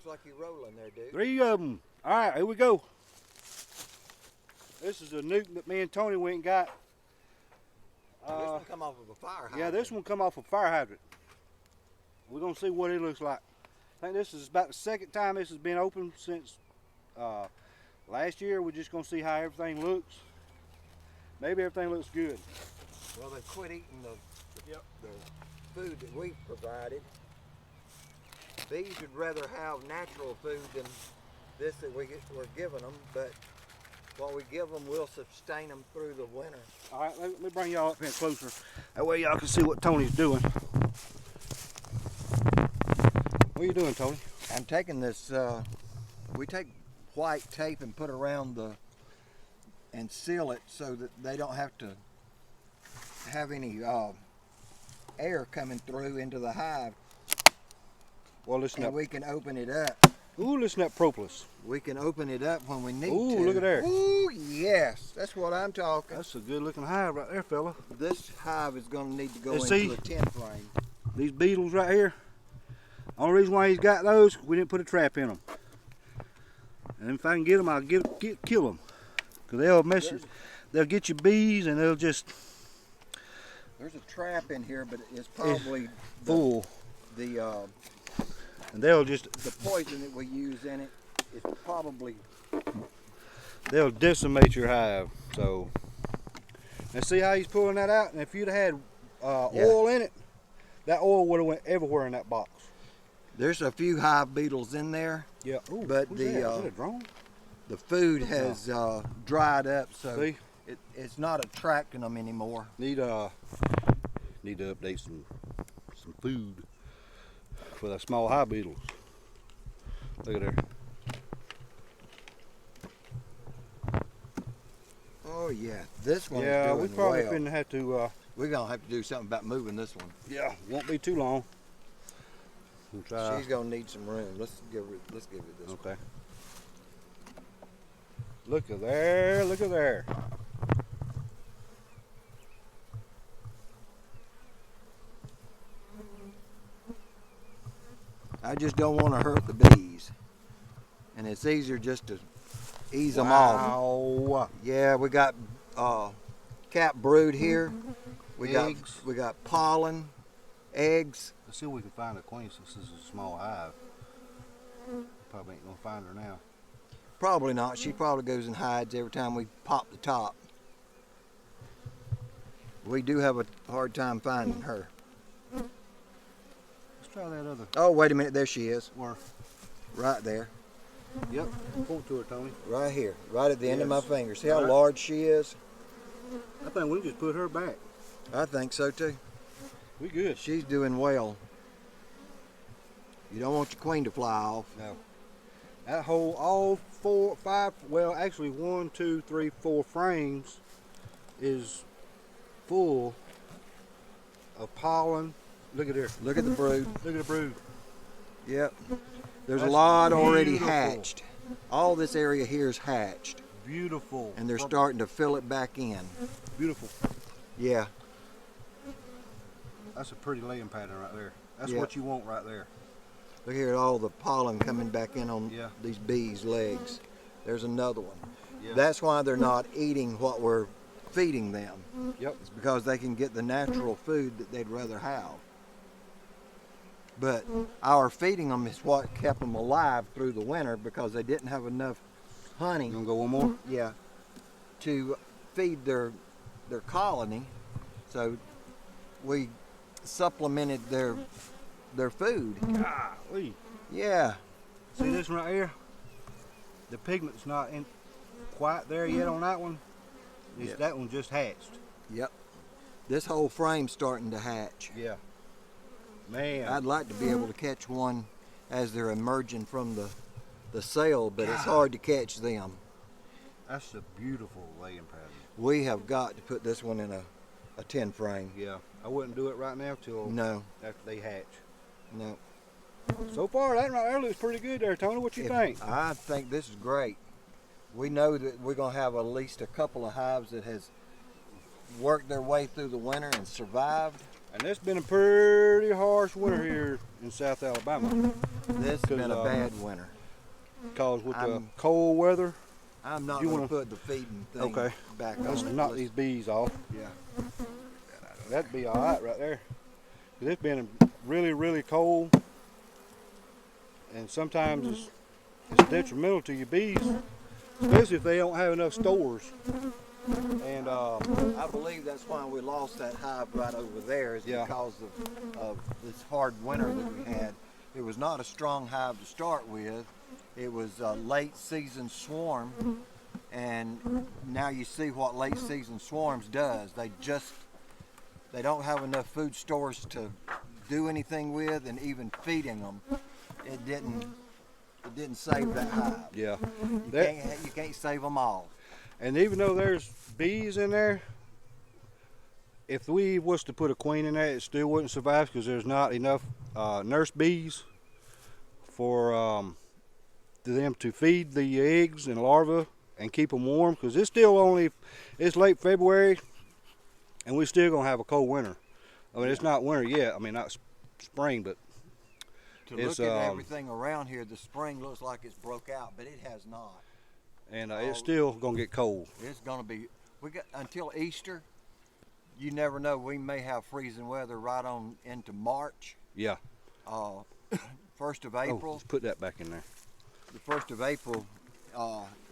Looks like you're rolling there, dude. 3 of them. All right, here we go. This is a nuke that me and Tony went and got. This one come off of a fire hydrant. Yeah, this one come off a fire hydrant. We're gonna see what it looks like. I think this is about the second time this has been open since last year. We're just gonna see how everything looks. Maybe everything looks good. Well, they quit eating the food that we've provided. These would rather have natural food than this that we're giving them, but what we give them will sustain them through the winter. All right, let me bring y'all up here closer. That way y'all can see what Tony's doing. What are you doing, Tony? I'm taking this, we take white tape and put around and seal it so that they don't have to have any air coming through into the hive. Well, listen and up. we can open it up. Ooh, listen to that propolis. We can open it up when we need to. Ooh, look at there. Ooh, yes. That's what I'm talking. That's a good looking hive right there, fella. This hive is going to need to go And into see, a 10 frame. These beetles right here, only reason why he's got those, we didn't put a trap in them. And if I can get them, I'll kill them. Because they'll mess you, they'll get you bees and they'll just... There's a trap in here, but it's probably full. And they'll just... The poison that we use in it is probably... They'll decimate your hive. So, now see how he's pulling that out? And if you'd had oil in it, that oil would have went everywhere in that box. There's a few hive beetles in there. Yeah. Ooh, but is that a drone? The food has dried up, so see? It's not attracting them anymore. Need to update some food for the small hive beetles. Look at there. Oh yeah, this one's yeah, doing we probably well. finna have to. We're gonna have to do something about moving this one. Yeah, won't be too long. We'll try. She's gonna need some room. Let's give it this one. Okay. Look at there! Look at there! I just don't want to hurt the bees, and it's easier just to ease them off. Yeah, we got cap brood here. We got pollen, eggs. Let's see if we can find a queen since this is a small hive. Probably ain't gonna find her now. Probably not. She probably goes and hides every time we pop the top. We do have a hard time finding her. Let's try that other. Oh, wait a minute. There she is. Where? Right there. Yep. Point to her, Tony. Right here. Right at the end of my finger. See how large she is? I think we can just put her back. I think so too. We good. She's doing well. You don't want your queen to fly off. No. That whole, all 4, 5, well actually 1, 2, 3, 4 frames is full of pollen. Look at her. Look at the brood. Look at the brood. Yep. There's That's a lot already beautiful. hatched. All this area here is hatched. Beautiful. And they're starting to fill it back in. Beautiful. Yeah. That's a pretty laying pattern right there. That's what you want right there. Look here at all the pollen coming back in on these bees' legs. There's another one. Yeah. That's why they're not eating what we're feeding them. Yep. It's because they can get the natural food that they'd rather have. But our feeding them is what kept them alive through the winter because they didn't have enough honey. You gonna go one more? Yeah. To feed their colony. So we supplemented their food. Golly. Yeah. See this one right here? The pigment's not in quite there yet on that one. That one just hatched. Yep. This whole frame's starting to hatch. Yeah. Man. I'd like to be able to catch one as they're emerging from the cell, but it's hard to catch them. That's a beautiful laying pattern. We have got to put this one in a 10 frame. Yeah. I wouldn't do it right now till after they hatch. No. So far, that right there looks pretty good there, Tony. What you think? I think this is great. We know that we're going to have at least a couple of hives that has worked their way through the winter and survived. And it's been a pretty harsh winter here in South Alabama. This has been a bad winter. Cause with the I'm- cold weather, I'm not You going to wanna- put the feeding thing Okay. back let's on. knock these bees off. Yeah. That'd be all right there. 'Cause it's been really, really cold, and sometimes it's detrimental to your bees, especially if they don't have enough stores. And I believe that's why we lost that hive right over there is Yeah. because of this hard winter that we had. It was not a strong hive to start with. It was a late season swarm, and now you see what late season swarms does. They don't have enough food stores to do anything with, and even feeding them, it didn't save that hive. yeah, You can't save them all. and even though there's bees in there, if we was to put a queen in there, it still wouldn't survive because there's not enough nurse bees for them to feed the eggs and larvae and keep them warm. Because it's late February, and we're still gonna have a cold winter. I mean, it's not winter yet. I mean, not spring, but To It's, look at everything around here, the spring looks like it's broke out, but it has not. and it's still gonna get cold. It's gonna be. We got until Easter. You never know. We may have freezing weather right on into March. Yeah. 1st of Oh, April. let's put that back in there. The 1st of April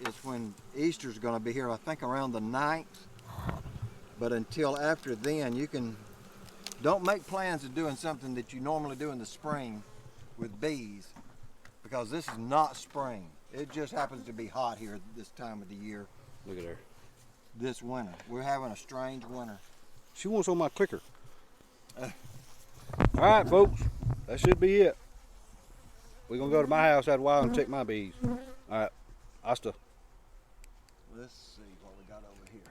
is when Easter's going to be here. I think around the 9th. But until after then, don't make plans of doing something that you normally do in the spring with bees, because this is not spring. It just happens to be hot here this time of the year. Look at her. This winter, we're having a strange winter. She wants on my clicker. All right, folks. That should be it. We're gonna go to my house out a while and check my bees. All right. Hasta. Let's see what we got over here.